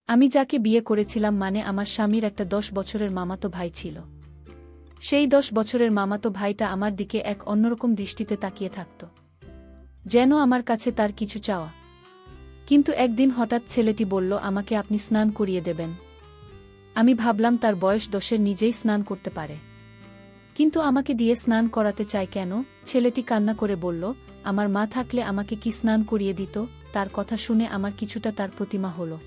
আমি যাকে বিয়ে করেছিলাম মানে আমার স্বামীর একটা 10 বছরের মামাতো ভাই ছিল। সেই 10 বছরের মামাতো ভাইটা আমার দিকে এক অন্যরকম দৃষ্টিতে তাকিয়ে থাকত, যেন আমার কাছে তার কিছু চাওয়া। কিন্তু একদিন হঠাৎ ছেলেটি বলল, আমাকে আপনি স্নান করিয়ে দেবেন। আমি ভাবলাম তার বয়স 10-এর, নিজেই স্নান করতে পারে, কিন্তু আমাকে দিয়ে স্নান করাতে চায় কেন? ছেলেটি কান্না করে বলল, আমার মা থাকলে আমাকে কি স্নান করিয়ে দিত। তার কথা শুনে আমার কিছুটা তার প্রতিমা হলো।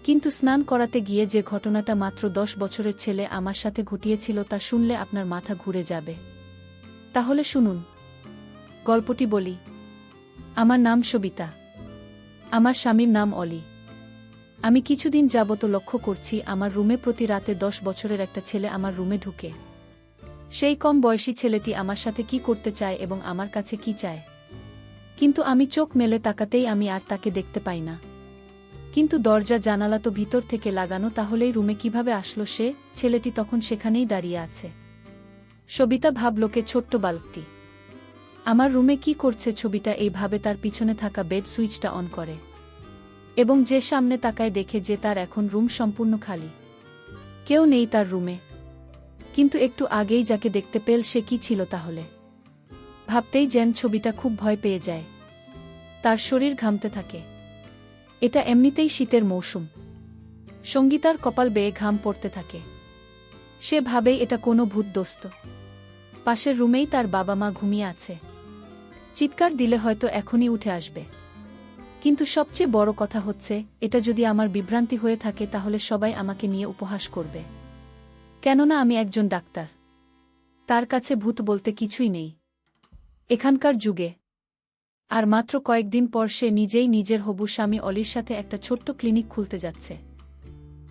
কিন্তু স্নান করাতে গিয়ে যে ঘটনাটা মাত্র 10 বছরের ছেলে আমার সাথে ঘটিয়েছিল তা শুনলে আপনার মাথা ঘুরে যাবে। তাহলে শুনুন, গল্পটি বলি। আমার নাম সবিতা। আমার স্বামীর নাম অলি। আমি কিছুদিন যাবত লক্ষ্য করছি আমার রুমে প্রতি রাতে 10 বছরের একটা ছেলে আমার রুমে ঢুকে। সেই কম বয়সী ছেলেটি আমার সাথে কি করতে চায় এবং আমার কাছে কি চায়, কিন্তু আমি চোখ মেলে তাকাতেই আমি আর তাকে দেখতে পাই না। কিন্তু দরজা জানালা তো ভিতর থেকে লাগানো, তাহলেই রুমে কিভাবে আসলো সে? ছেলেটি তখন সেখানেই দাঁড়িয়ে আছে। সবিতা ভাবলোকে ছোট্ট বালকটি আমার রুমে কি করছে। ছবিটা এইভাবে তার পিছনে থাকা বেড সুইচটা অন করে এবং যে সামনে তাকায় দেখে যে তার এখন রুম সম্পূর্ণ খালি, কেউ নেই তার রুমে। কিন্তু একটু আগেই যাকে দেখতে পেল সে কি ছিল তাহলে? ভাবতেই যেন ছবিটা খুব ভয় পেয়ে যায়। তার শরীর ঘামতে থাকে। এটা এমনিতেই শীতের মৌসুম। সঙ্গীতার কপাল বেয়ে ঘাম পড়তে থাকে। সে ভাবেই এটা কোনো ভূতদস্ত। পাশের রুমেই তার বাবা মা ঘুমিয়ে আছে। চিৎকার দিলে হয়তো এখনই উঠে আসবে। কিন্তু সবচেয়ে বড় কথা হচ্ছে, এটা যদি আমার বিভ্রান্তি হয়ে থাকে তাহলে সবাই আমাকে নিয়ে উপহাস করবে। কেননা আমি একজন ডাক্তার। তার কাছে ভূত বলতে কিছুই নেই এখানকার যুগে। আর মাত্র কয়েকদিন পর সে নিজেই নিজের হবু স্বামী অলির সাথে একটা ছোট্ট ক্লিনিক খুলতে যাচ্ছে।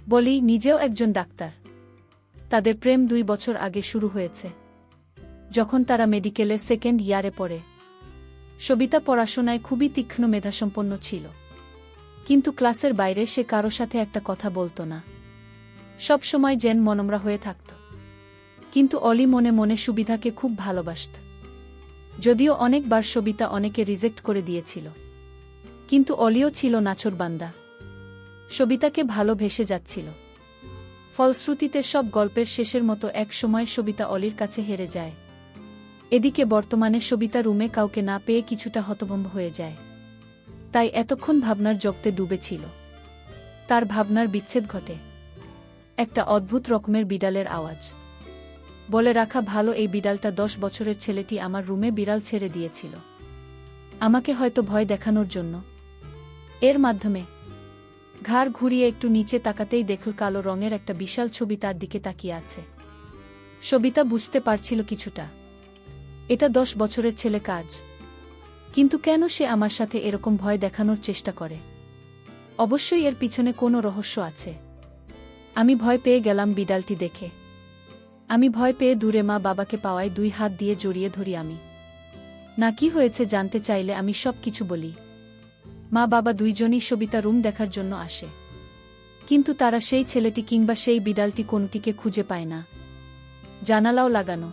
বলি, নিজেও একজন ডাক্তার। তাদের প্রেম 2 বছর আগে শুরু হয়েছে, যখন তারা মেডিকেলে 2nd ইয়ারে পড়ে। সবিতা পড়াশোনায় খুবই তীক্ষ্ণ মেধাসম্পন্ন ছিল, কিন্তু ক্লাসের বাইরে সে কারো সাথে একটা কথা বলতো না। সব সময় যেন মনমরা হয়ে থাকত। কিন্তু অলি মনে মনে সুবিধাকে খুব ভালোবাসত। যদিও অনেকবার সবিতা অনেকে রিজেক্ট করে দিয়েছিল, কিন্তু অলিও ছিল নাছোড়বান্দা। সবিতাকে ভালোবেসে যাচ্ছিল। ফলশ্রুতিতে সব গল্পের শেষের মতো এক সময় সবিতা অলির কাছে হেরে যায়। এদিকে বর্তমানে সবিতা রুমে কাউকে না পেয়ে কিছুটা হতভম্ব হয়ে যায়। তাই এতক্ষণ ভাবনার জগতে ডুবেছিল। তার ভাবনার বিচ্ছেদ ঘটে। একটা অদ্ভুত রকমের বিড়ালের আওয়াজ। বলে রাখা ভালো, এই বিড়ালটা 10 বছরের ছেলেটি আমার রুমে বিড়াল ছেড়ে দিয়েছিল আমাকে হয়তো ভয় দেখানোর জন্য। এর মাধ্যমে ঘাড় ঘুরিয়ে একটু নিচে তাকাতেই দেখল কালো রঙের একটা বিশাল ছবি তার দিকে তাকিয়ে আছে। সবিতা বুঝতে পারছিল কিছুটা, এটা 10 বছরের ছেলে কাজ। কিন্তু কেন সে আমার সাথে এরকম ভয় দেখানোর চেষ্টা করে? অবশ্যই এর পিছনে কোনো রহস্য আছে। আমি ভয় পেয়ে গেলাম বিড়ালটি দেখে। আমি ভয় পেয়ে দূরে মা বাবাকে পাওয়ায় 2 হাত দিয়ে জড়িয়ে ধরি আমি। না কি হয়েছে জানতে চাইলে আমি সব কিছু বলি। মা বাবা দুইজনই সবিতা রুম দেখার জন্য আসে, কিন্তু তারা সেই ছেলেটি কিংবা সেই বিড়ালটি কোনটিকে খুঁজে পায় না। জানালাও লাগানো।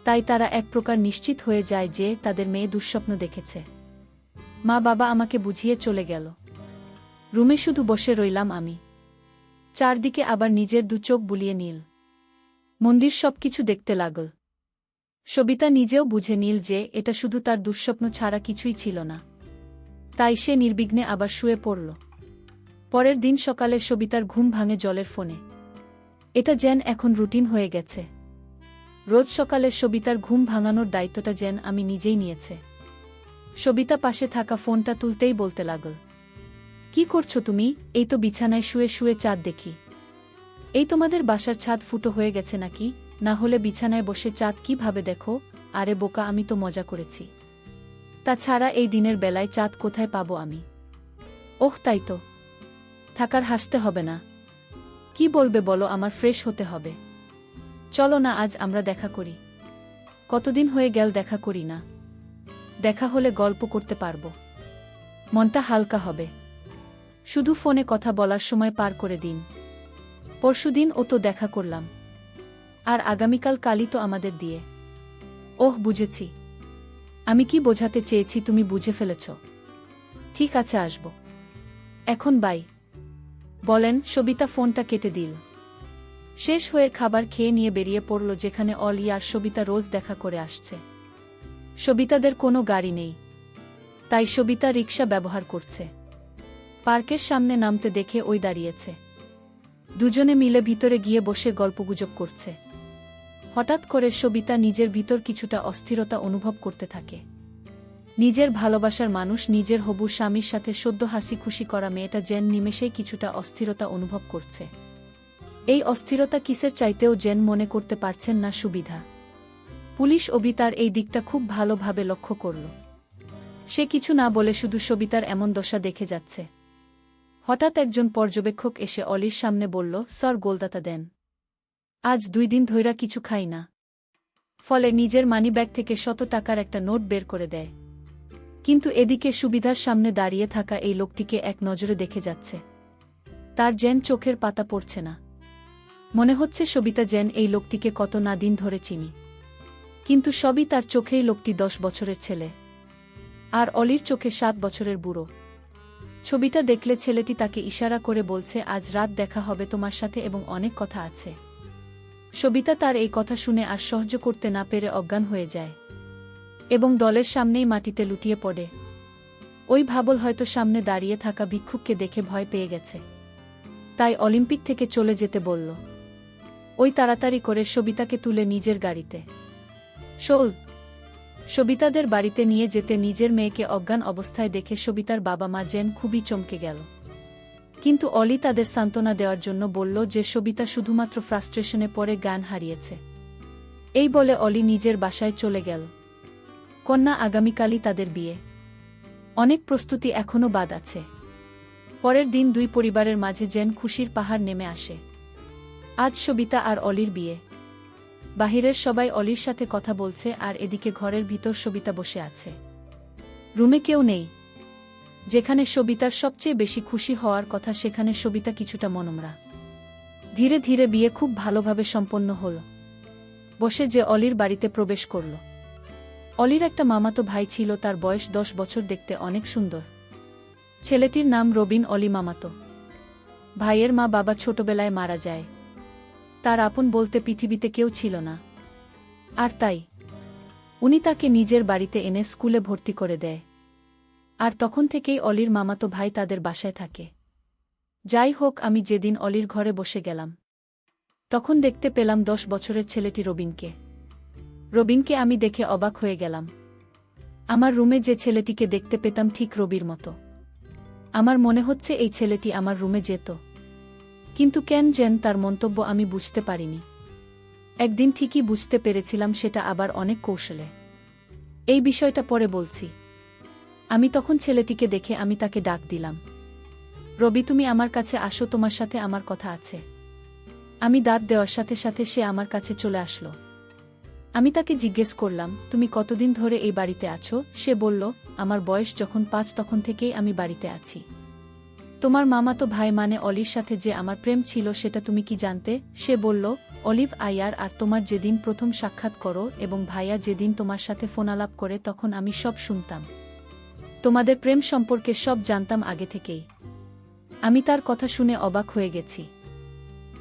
তাই তারা এক প্রকার নিশ্চিত হয়ে যায় যে তাদের মেয়ে দুঃস্বপ্ন দেখেছে। মা বাবা আমাকে বুঝিয়ে চলে গেল। রুমে শুধু বসে রইলাম আমি। চারদিকে আবার নিজের 2 চোখ বুলিয়ে নীল মন্দির সবকিছু দেখতে লাগল। সবিতা নিজেও বুঝে নিল যে এটা শুধু তার দুঃস্বপ্ন ছাড়া কিছুই ছিল না। তাই সে নির্বিঘ্নে আবার শুয়ে পড়ল। পরের দিন সকালে সবিতার ঘুম ভাঙে জলের ফোনে। এটা যেন এখন রুটিন হয়ে গেছে। রোজ সকালে সবিতার ঘুম ভাঙানোর দায়িত্বটা যেন আমি নিজেই নিয়েছে। সবিতা পাশে থাকা ফোনটা তুলতেই বলতে লাগল, কি করছো তুমি? এই তো বিছানায় শুয়ে শুয়ে চাঁদ দেখি। এই তোমাদের বাসার ছাদ ফুটো হয়ে গেছে নাকি? না হলে বিছানায় বসে চাঁদ কিভাবে দেখো? আরে বোকা, আমি তো মজা করেছি। তাছাড়া এই দিনের বেলায় চাঁদ কোথায় পাবো আমি? ওহ তাই তো, থাকার হাসতে হবে না। কি বলবে বলো, আমার ফ্রেশ হতে হবে। চলো না আজ আমরা দেখা করি। কতদিন হয়ে গেল দেখা করি না। দেখা হলে গল্প করতে পারবো, মনটা হালকা হবে। শুধু ফোনে কথা বলার সময় পার করে দিন। পরশুদিন ও তো দেখা করলাম, আর আগামীকাল কালই তো আমাদের দিয়ে। ওহ বুঝেছি। আমি কি বোঝাতে চেয়েছি তুমি বুঝে ফেলেছ। ঠিক আছে, আসব এখন, বাই। বলেন। সবিতা ফোনটা কেটে দিল। শেষ হয়ে খাবার খেয়ে নিয়ে বেরিয়ে পড়ল যেখানে অলি আর সবিতা রোজ দেখা করে আসছে। সবিতাদের কোনো গাড়ি নেই, তাই সবিতা রিকশা ব্যবহার করছে। পার্কের সামনে নামতে দেখে ওই দাঁড়িয়েছে। দুজনে মিলে ভিতরে গিয়ে বসে গল্পগুজব করছে। হঠাৎ করে সবিতা নিজের ভিতর কিছুটা অস্থিরতা অনুভব করতে থাকে। নিজের ভালোবাসার মানুষ, নিজের হবু স্বামীর সাথে সদ্য হাসি খুশি করা মেয়েটা যেন নিমেষেই কিছুটা অস্থিরতা অনুভব করছে। এই অস্থিরতা কিসের চাইতেও যেন মনে করতে পারছেন না সুবিধা। পুলিশ অভি তার এই দিকটা খুব ভালোভাবে লক্ষ্য করল। সে কিছু না বলে শুধু সবিতার এমন দশা দেখে যাচ্ছে। হঠাৎ একজন পর্যবেক্ষক এসে অলির সামনে বলল, স্যার গোলদাতা দেন, আজ 2 দিন ধইরা কিছু খাই না। ফলে নিজের মানিব্যাগ থেকে 100 টাকার একটা নোট বের করে দেয়। কিন্তু এদিকে সুবিধার সামনে দাঁড়িয়ে থাকা এই লোকটিকে এক নজরে দেখে যাচ্ছে। তার যেন চোখের পাতা পড়ছে না। মনে হচ্ছে সবিতা যেন এই লোকটিকে কত না দিন ধরে চিনি। কিন্তু সবই তার চোখেই লোকটি 10 বছরের ছেলে, আর অলির চোখে 7 বছরের বুড়ো। ছবিটা দেখলে ছেলেটি তাকে ইশারা করে বলছে, আজ রাত দেখা হবে তোমার সাথে এবং অনেক কথা আছে। সবিতা তার এই কথা শুনে আর সহ্য করতে না পেরে অজ্ঞান হয়ে যায় এবং দলের সামনেই মাটিতে লুটিয়ে পড়ে। ওই ভাবল হয়তো সামনে দাঁড়িয়ে থাকা ভিক্ষুককে দেখে ভয় পেয়ে গেছে, তাই অলিম্পিক থেকে চলে যেতে বলল। ওই তাড়াতাড়ি করে সবিতাকে তুলে নিজের গাড়িতে সবিতাদের বাড়িতে নিয়ে যেতে নিজের মেয়েকে অজ্ঞান অবস্থায় দেখে সবিতার বাবা মা যেন খুবই চমকে গেল। কিন্তু অলি তাদের সান্ত্বনা দেওয়ার জন্য বলল যে সবিতা শুধুমাত্র ফ্রাস্ট্রেশনে পড়ে জ্ঞান হারিয়েছে। এই বলে অলি নিজের বাসায় চলে গেল। কন্যা আগামীকালই তাদের বিয়ে। অনেক প্রস্তুতি এখনও বাদ আছে। পরের দিন দুই পরিবারের মাঝে যেন খুশির পাহাড় নেমে আসে। আজ সবিতা আর অলির বিয়ে। বাহিরের সবাই অলির সাথে কথা বলছে আর এদিকে ঘরের ভিতর সবিতা বসে আছে। রুমে কেউ নেই। যেখানে সবিতার সবচেয়ে বেশি খুশি হওয়ার কথা সেখানে সবিতা কিছুটা মনমরা। ধীরে ধীরে বিয়ে খুব ভালোভাবে সম্পন্ন হল। বসে যে অলির বাড়িতে প্রবেশ করল। অলির একটা মামাতো ভাই ছিল, তার বয়স 10 বছর, দেখতে অনেক সুন্দর। ছেলেটির নাম রবিন। অলি মামাতো ভাইয়ের মা বাবা ছোটবেলায় মারা যায়। তার আপন বলতে পৃথিবীতে কেউ ছিল না, আর তাই উনি তাকে নিজের বাড়িতে এনে স্কুলে ভর্তি করে দেয়। আর তখন থেকেই অলির মামাতো ভাই তাদের বাসায় থাকে। যাই হোক, আমি যেদিন অলির ঘরে বসে গেলাম তখন দেখতে পেলাম 10 বছরের ছেলেটি রবিনকে আমি দেখে অবাক হয়ে গেলাম। আমার রুমে যে ছেলেটিকে দেখতে পেতাম ঠিক রবির মতো। আমার মনে হচ্ছে এই ছেলেটি আমার রুমে যেত, কিন্তু কেন যেন তার মন্তব্য আমি বুঝতে পারিনি। একদিন ঠিকই বুঝতে পেরেছিলাম, সেটা আবার অনেক কৌশলে। এই বিষয়টা পরে বলছি। আমি তখন ছেলেটিকে দেখে আমি তাকে ডাক দিলাম, রবি তুমি আমার কাছে আসো, তোমার সাথে আমার কথা আছে। আমি দাঁত দেওয়ার সাথে সাথে সে আমার কাছে চলে আসলো। আমি তাকে জিজ্ঞেস করলাম, তুমি কতদিন ধরে এই বাড়িতে আছো? সে বলল, আমার বয়স যখন 5 তখন থেকেই আমি বাড়িতে আছি। তোমার মামাতো ভাই মানে অলির সাথে যে আমার প্রেম ছিল সেটা তুমি কি জানতে? সে বলল, অলিভ আয়ার আর তোমার যেদিন প্রথম সাক্ষাৎ করো এবং ভাইয়া যেদিন তোমার সাথে ফোনালাপ করে তখন আমি সব শুনতাম। তোমাদের প্রেম সম্পর্কে সব জানতাম আগে থেকেই। আমি তার কথা শুনে অবাক হয়ে গেছি।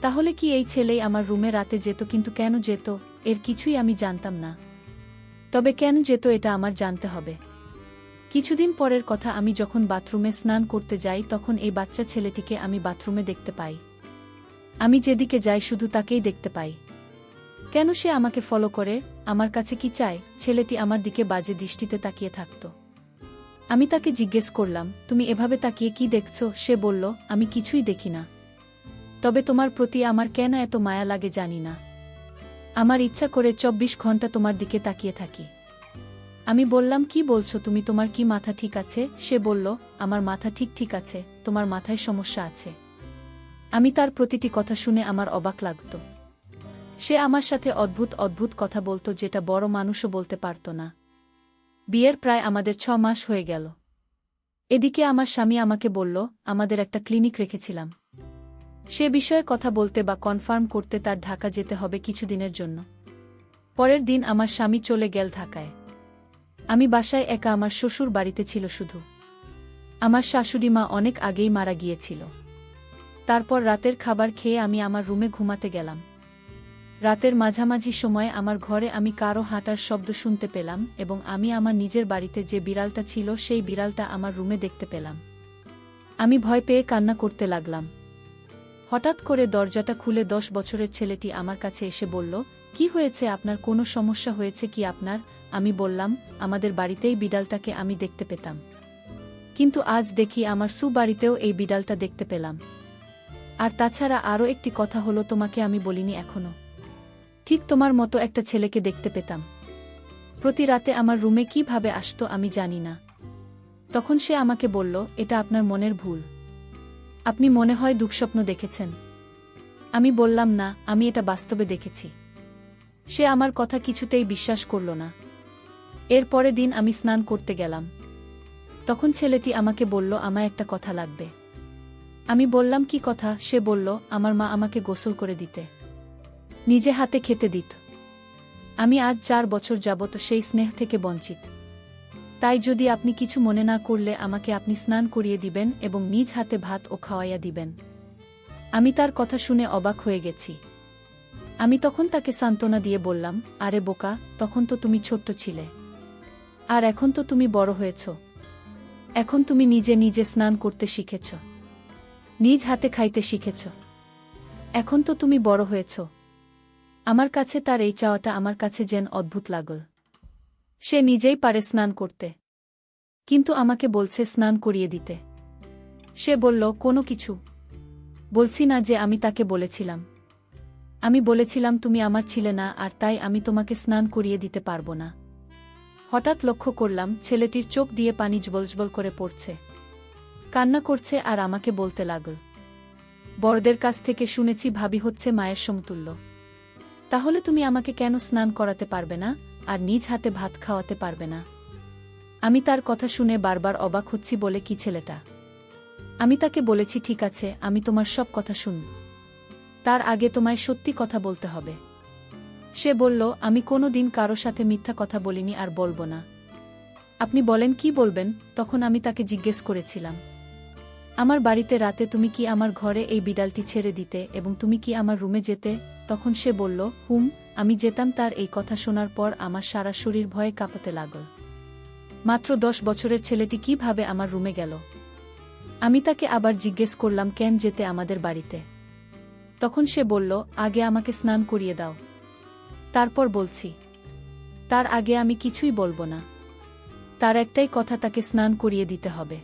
তাহলে কি এই ছেলেই আমার রুমে রাতে যেত? কিন্তু কেন যেত এর কিছুই আমি জানতাম না। তবে কেন যেত এটা আমার জানতে হবে। কিছুদিন পরের কথা, আমি যখন বাথরুমে স্নান করতে যাই তখন এই বাচ্চা ছেলেটিকে আমি বাথরুমে দেখতে পাই। আমি যেদিকে যাই শুধু তাকেই দেখতে পাই। কেন সে আমাকে ফলো করে? আমার কাছে কি চায়? ছেলেটি আমার দিকে বাজে দৃষ্টিতে তাকিয়ে থাকত। আমি তাকে জিজ্ঞেস করলাম, তুমি এভাবে তাকিয়ে কি দেখছো? সে বলল, আমি কিছুই দেখি না, তবে তোমার প্রতি আমার কেন এত মায়া লাগে জানি না। আমার ইচ্ছা করে 24 ঘন্টা তোমার দিকে তাকিয়ে থাকি। আমি বললাম, কি বলছো তুমি? তোমার কি মাথা ঠিক আছে? সে বলল, আমার মাথা ঠিক আছে, তোমার মাথায় সমস্যা আছে। আমি তার প্রতিটি কথা শুনে আমার অবাক লাগত। সে আমার সাথে অদ্ভুত কথা বলতো যেটা বড় মানুষও বলতে পারত না। বিয়ের প্রায় আমাদের 6 মাস হয়ে গেল। এদিকে আমার স্বামী আমাকে বলল, আমাদের একটা ক্লিনিক রেখেছিলাম, সে বিষয়ে কথা বলতে বা কনফার্ম করতে তার ঢাকা যেতে হবে কিছুদিনের জন্য। পরের দিন আমার স্বামী চলে গেল ঢাকায়। আমি বাসায় একা। আমার শ্বশুর বাড়িতে ছিল শুধু। আমার শাশুড়ি মা অনেক আগেই মারা গিয়েছিল। তারপর রাতের খাবার খেয়ে আমি আমার রুমে ঘুমাতে গেলাম। রাতের মাঝামাঝি সময়ে আমার ঘরে আমি কারো হাঁটার শব্দ শুনতে পেলাম এবং আমি আমার নিজের বাড়িতে যে বিড়ালটা ছিল সেই বিড়ালটা আমার রুমে দেখতে পেলাম। আমি ভয় পেয়ে কান্না করতে লাগলাম। হঠাৎ করে দরজাটা খুলে 10 বছরের ছেলেটি আমার কাছে এসে বলল, "কি হয়েছে আপনার, কোনো সমস্যা হয়েছে কি আপনার?" আমি বললাম, "আমাদের বাড়িতেই বিড়ালটাকে আমি দেখতে পেতাম। কিন্তু আজ দেখি আমার বাড়িতেও এই বিড়ালটা দেখতে পেলাম। আর তাছাড়া আরও একটি কথা হলো, তোমাকে আমি বলিনি এখনো। ঠিক তোমার মতো একটা ছেলেকে দেখতে পেতাম। প্রতি রাতে আমার রুমে কিভাবে আসতো আমি জানি না।" তখন সে আমাকে বলল, "এটা আপনার মনের ভুল। আপনি মনে হয় দুঃস্বপ্ন দেখেছেন।" আমি বললাম, "না, আমি এটা বাস্তবে দেখেছি।" সে আমার কথা কিছুতেই বিশ্বাস করল না। এর পরের দিন আমি স্নান করতে গেলাম। তখন ছেলেটি আমাকে বলল, "আমায় একটা কথা লাগবে।" আমি বললাম, "কি কথা?" সে বলল, "আমার মা আমাকে গোসল করে দিতে, নিজে হাতে খেতে দিত। আমি আজ 4 বছর যাবত সেই স্নেহ থেকে বঞ্চিত। তাই যদি আপনি কিছু মনে না করলে আমাকে আপনি স্নান করিয়ে দিবেন এবং নিজ হাতে ভাত ও খাওয়াইয়া দিবেন।" আমি তার কথা শুনে অবাক হয়ে গেছি। আমি তখন তাকে সান্ত্বনা দিয়ে বললাম, "আরে বোকা, তখন তো তুমি ছোট্ট ছিলে। আর এখন তো তুমি বড় হয়েছ। এখন তুমি নিজে নিজে স্নান করতে শিখেছ, নিজ হাতে খাইতে শিখেছ। এখন তো তুমি বড় হয়েছ।" আমার কাছে তার এই চাওয়াটা আমার কাছে যেন অদ্ভুত লাগল। সে নিজেই পারে স্নান করতে, কিন্তু আমাকে বলছে স্নান করিয়ে দিতে। সে বলল, "কোনো কিছু বলছি না যে আমি তাকে বলেছিলাম। আমি বলেছিলাম তুমি আমার ছিলে না, আর তাই আমি তোমাকে স্নান করিয়ে দিতে পারব না।" হঠাৎ লক্ষ্য করলাম ছেলেটির চোখ দিয়ে পানি জ্বলজ্বল করে পড়ছে, কান্না করছে আর আমাকে বলতে লাগল, "বড়দের কাছ থেকে শুনেছি ভাবি হচ্ছে মায়ের সমতুল্য। তাহলে তুমি আমাকে কেন স্নান করাতে পারবে না আর নিজ হাতে ভাত খাওয়াতে পারবে না?" আমি তার কথা শুনে বারবার অবাক হচ্ছি বলে, "কি ছেলেটা?" আমি তাকে বলেছি, "ঠিক আছে, আমি তোমার সব কথা শুনব। তার আগে তোমায় সত্যি কথা বলতে হবে।" সে বলল, "আমি কোনো দিন কারো সাথে মিথ্যা কথা বলিনি আর বলবো না।" আপনি বলেন, কি বলবেন? তখন আমি তাকে জিজ্ঞেস করেছিলাম, "আমার বাড়িতে রাতে তুমি কি আমার ঘরে এই বিড়ালটি ছেড়ে দিতে এবং তুমি কি আমার রুমে যেতে?" তখন সে বলল, "হুম, আমি যেতাম।" তার এই কথা শোনার পর আমার সারা শরীর ভয়ে কাঁপতে লাগল। মাত্র 10 বছরের ছেলেটি কিভাবে আমার রুমে গেল? আমি তাকে আবার জিজ্ঞেস করলাম, "কেন যেতে আমাদের বাড়িতে?" তখন সে বলল, "আগে আমাকে স্নান করিয়ে দাও, তারপর বলছি।" তার আগে আমি কিছুই বলবো না। তার একটাই কথা, তাকে স্নান করিয়ে দিতে হবে।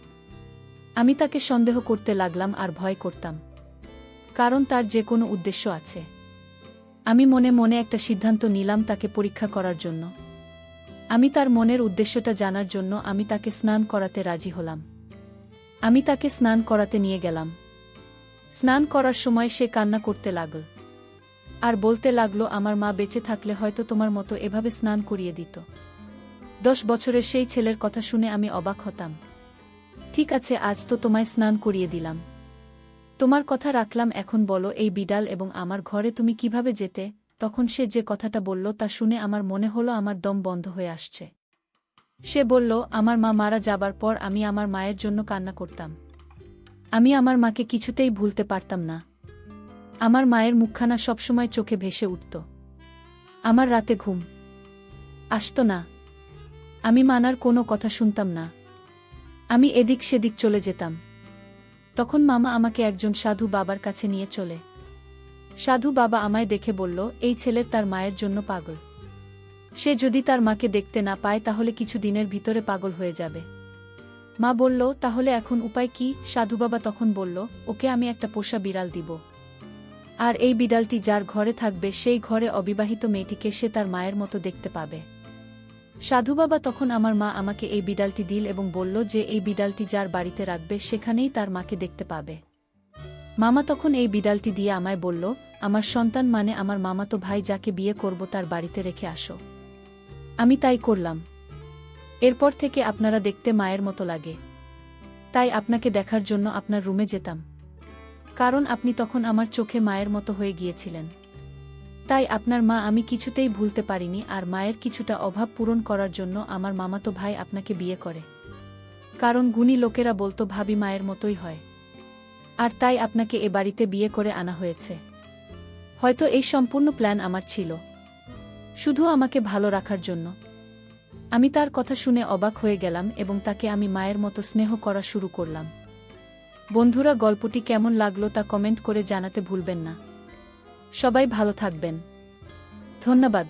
আমি তাকে সন্দেহ করতে লাগলাম আর ভয় করতাম, কারণ তার যে কোনো উদ্দেশ্য আছে। আমি মনে মনে একটা সিদ্ধান্ত নিলাম তাকে পরীক্ষা করার জন্য। আমি তার মনের উদ্দেশ্যটা জানার জন্য আমি তাকে স্নান করাতে রাজি হলাম। আমি তাকে স্নান করাতে নিয়ে গেলাম। স্নান করার সময় সে কান্না করতে লাগল আর বলতে লাগল, "আমার মা বেঁচে থাকলে হয়তো তোমার মতো এভাবে স্নান করিয়ে দিত।" 10 বছরের সেই ছেলের কথা শুনে আমি অবাক হতাম। "ঠিক আছে, আজ তো তোমায় স্নান করিয়ে দিলাম, তোমার কথা রাখলাম, এখন বলো এই বিড়াল এবং আমার ঘরে তুমি কিভাবে যেতে?" তখন সে যে কথাটা বলল তা শুনে আমার মনে হলো আমার দম বন্ধ হয়ে আসছে। সে বলল, "আমার মা মারা যাবার পর আমি আমার মায়ের জন্য কান্না করতাম। আমি আমার মাকে কিছুতেই ভুলতে পারতাম না। আমার মায়ের মুখখানা সবসময় চোখে ভেসে উঠত। আমার রাতে ঘুম আসত না। আমি মানার কোনো কথা শুনতাম না। আমি এদিক সেদিক চলে যেতাম। তখন মামা আমাকে একজন সাধু বাবার কাছে নিয়ে চলে। সাধু বাবা আমায় দেখে বলল, এই ছেলের তার মায়ের জন্য পাগল। সে যদি তার মাকে দেখতে না পায় তাহলে কিছু দিনের ভিতরে পাগল হয়ে যাবে। মা বলল, তাহলে এখন উপায় কি? সাধু বাবা তখন বলল, ওকে আমি একটা পোষা বিড়াল দিব। আর এই বিড়ালটি যার ঘরে থাকবে সেই ঘরে অবিবাহিত মেয়েটিকে সে তার মায়ের মতো দেখতে পাবে। সাধু বাবা তখন আমার মা আমাকে এই বিড়ালটি দিল এবং বলল যে এই বিড়ালটি যার বাড়িতে রাখবে সেখানেই তার মাকে দেখতে পাবে। মামা তখন এই বিড়ালটি দিয়ে আমায় বলল, আমার সন্তান মানে আমার মামাতো ভাই যাকে বিয়ে করব তার বাড়িতে রেখে আসো। আমি তাই করলাম। এরপর থেকে আপনারা দেখতে মায়ের মতো লাগে। তাই আপনাকে দেখার জন্য আপনার রুমে যেতাম, কারণ আপনি তখন আমার চোখে মায়ের মতো হয়ে গিয়েছিলেন। তাই আপনার মা আমি কিছুতেই ভুলতে পারিনি, আর মায়ের কিছুটা অভাব পূরণ করার জন্য আমার মামাতো ভাই আপনাকে বিয়ে করে। কারণ গুণী লোকেরা বলতো ভাবি মায়ের মতোই হয়। আর তাই আপনাকে এ বাড়িতে বিয়ে করে আনা হয়েছে। হয়তো এই সম্পূর্ণ প্ল্যান আমার ছিল, শুধু আমাকে ভালো রাখার জন্য। আমি তার কথা শুনে অবাক হয়ে গেলাম এবং তাকে আমি মায়ের মতো স্নেহ করা শুরু করলাম। বন্ধুরা, গল্পটি কেমন লাগলো তা কমেন্ট করে জানাতে ভুলবেন না। সবাই ভালো থাকবেন। ধন্যবাদ।